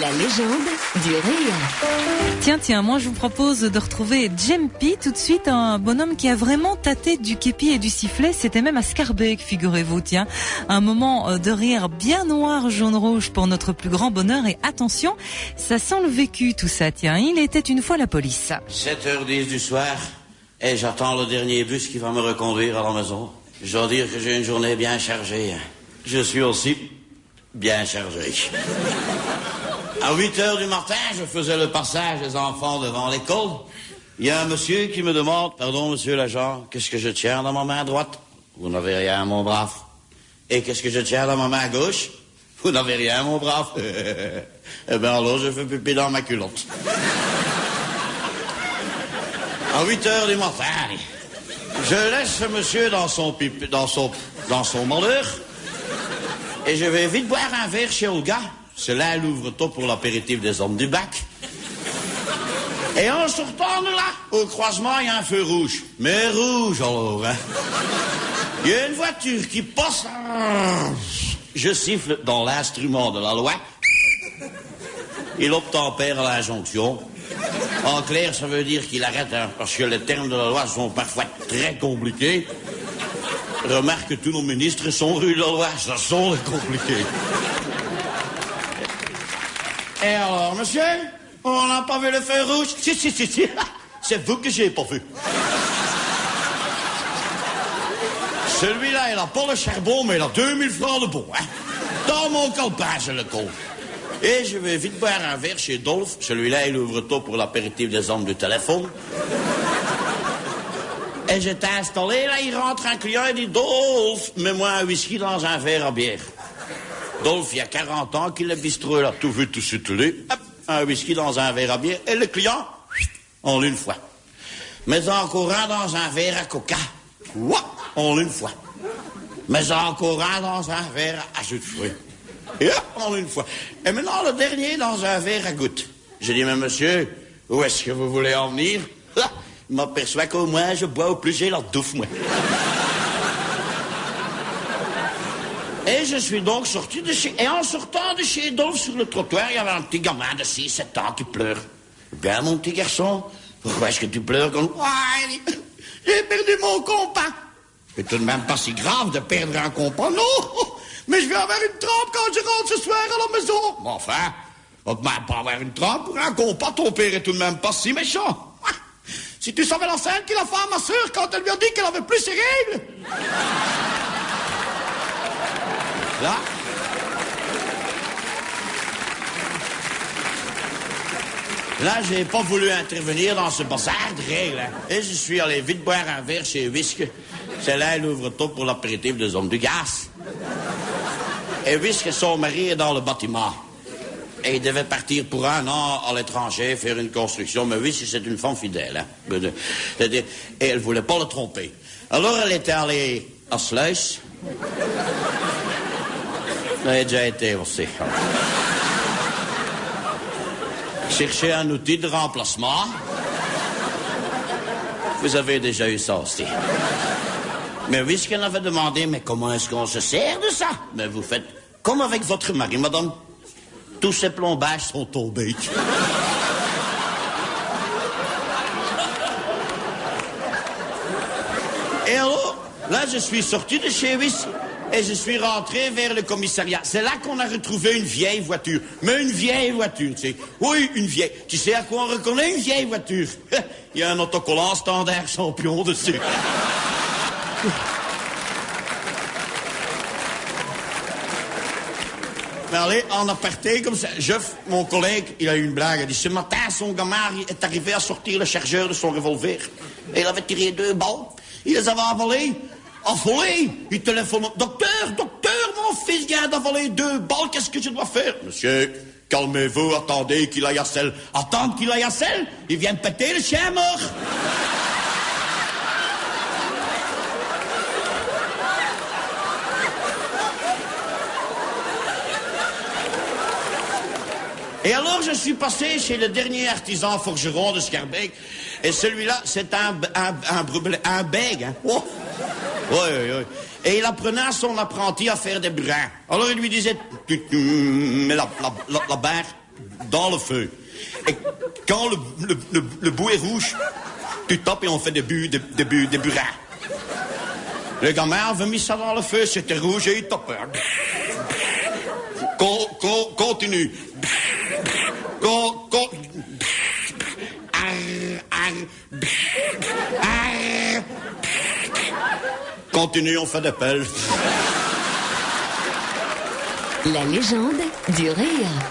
La légende du rire. Tiens, moi je vous propose de retrouver Jempi, tout de suite un bonhomme qui a vraiment tâté du képi et du sifflet, c'était même à Scarbeck, figurez-vous, tiens. Un moment de rire bien noir, jaune-rouge pour notre plus grand bonheur et attention, ça sent le vécu tout ça, tiens, il était une fois la police. 7h10 du soir et j'attends le dernier bus qui va me reconduire à la maison. Je dois dire que j'ai une journée bien chargée. Je suis aussi bien chargé. À 8h du matin, je faisais le passage des enfants devant l'école. Il y a un monsieur qui me demande, pardon monsieur l'agent, qu'est-ce que je tiens dans ma main droite? Vous n'avez rien, mon brave. Et qu'est-ce que je tiens dans ma main gauche? Vous n'avez rien, mon brave. Eh bien alors, je fais pipi dans ma culotte. À 8h du matin, je laisse ce monsieur dans son pipi, dans son malheur. Et je vais vite boire un verre chez Olga. C'est là l'ouvre-tôt pour l'apéritif des hommes du bac. Et en sortant de là, au croisement, il y a un feu rouge. Mais rouge alors, hein. Il y a une voiture qui passe. Je siffle dans l'instrument de la loi. Il obtempère à l'injonction. En clair, ça veut dire qu'il arrête, hein, parce que les termes de la loi sont parfois très compliqués. Remarque que tous nos ministres sont rue de la loi, ça sont compliqué. Et alors, monsieur, on n'a pas vu le feu rouge? Si. C'est vous que j'ai pas vu. Celui-là, il a pas le charbon, mais il a 2000 francs de bon, hein. Dans mon calepin, je le compte. Et je vais vite boire un verre chez Dolph. Celui-là, il ouvre tôt pour l'apéritif des hommes du téléphone. Et j'étais installé, là, il rentre un client et dit « Dolph, mets-moi un whisky dans un verre à bière. » Dolph, il y a 40 ans qu'il est bistrot, il a tout vu, tout sutelé. Hop, un whisky dans un verre à bière. Et le client, en une fois. Mais encore un dans un verre à coca. Ouah, en une fois. Mais encore un dans un verre à jus de fruits. Et hop, en une fois. Et maintenant, le dernier dans un verre à gouttes. J'ai dit « Mais monsieur, où est-ce que vous voulez en venir? » Je m'aperçois qu'au moins je bois au plus j'ai la douffe, moi. Et je suis donc sorti de chez... Et en sortant de chez Dolph sur le trottoir, il y avait un petit gamin de 6-7 ans qui pleure. Bien, mon petit garçon, pourquoi est-ce que tu pleures comme... Ouais, j'ai perdu mon compas. C'est tout de même pas si grave de perdre un compas, non. Mais je vais avoir une trempe quand je rentre ce soir à la maison. Mais enfin, on ne peut même pas avoir une trempe pour un compas. Ton père est tout de même pas si méchant. Si tu savais la scène qu'il a fait à ma sœur quand elle lui a dit qu'elle avait plus ses règles. Là, j'ai pas voulu intervenir dans ce bazar de règles. Hein. Et je suis allé vite boire un verre chez Whisk. C'est là l'ouvre-tôt pour l'apéritif des hommes du gaz. Et Whisk, son mari, est dans le bâtiment. Et il devait partir pour un an à l'étranger, faire une construction. Mais oui, c'est une femme fidèle. Hein. Et elle voulait pas le tromper. Alors, elle était allée à Sluis. Elle a déjà été aussi. Chercher un outil de remplacement. Vous avez déjà eu ça aussi. Mais oui, ce qu'elle avait demandé, mais comment est-ce qu'on se sert de ça? Mais vous faites comme avec votre mari, madame. Tous ces plombages sont tombés. Et alors, là, je suis sorti de chez Whisk et je suis rentré vers le commissariat. C'est là qu'on a retrouvé une vieille voiture. Mais une vieille voiture, tu sais. Oui, une vieille. Tu sais à quoi on reconnaît une vieille voiture? Il y a un autocollant standard champion dessus. Mais allez, en aparté, comme ça, Jeff, mon collègue, il a eu une blague. Il a dit, ce matin, son gamin est arrivé à sortir le chargeur de son revolver. Et il avait tiré 2 balles. Il les avait avalées. Affolé! Il téléphone. Docteur, mon fils vient d'avaler 2 balles. Qu'est-ce que je dois faire? Monsieur, calmez-vous, attendez qu'il aille à selle. Attendre qu'il aille à selle? Il vient de péter le chien mort. Et alors, je suis passé chez le dernier artisan forgeron de Scarbeck. Et celui-là, c'est un bègue, hein. Oh. Oui. Et il apprenait à son apprenti à faire des brins. Alors, il lui disait, tu mets la barre, dans le feu. Et quand le bout est rouge, tu tapes et on fait des burins. Le gamin avait mis ça dans le feu, c'était rouge et il tapait. Continue. Continue, on fait des pelles. La légende du rire.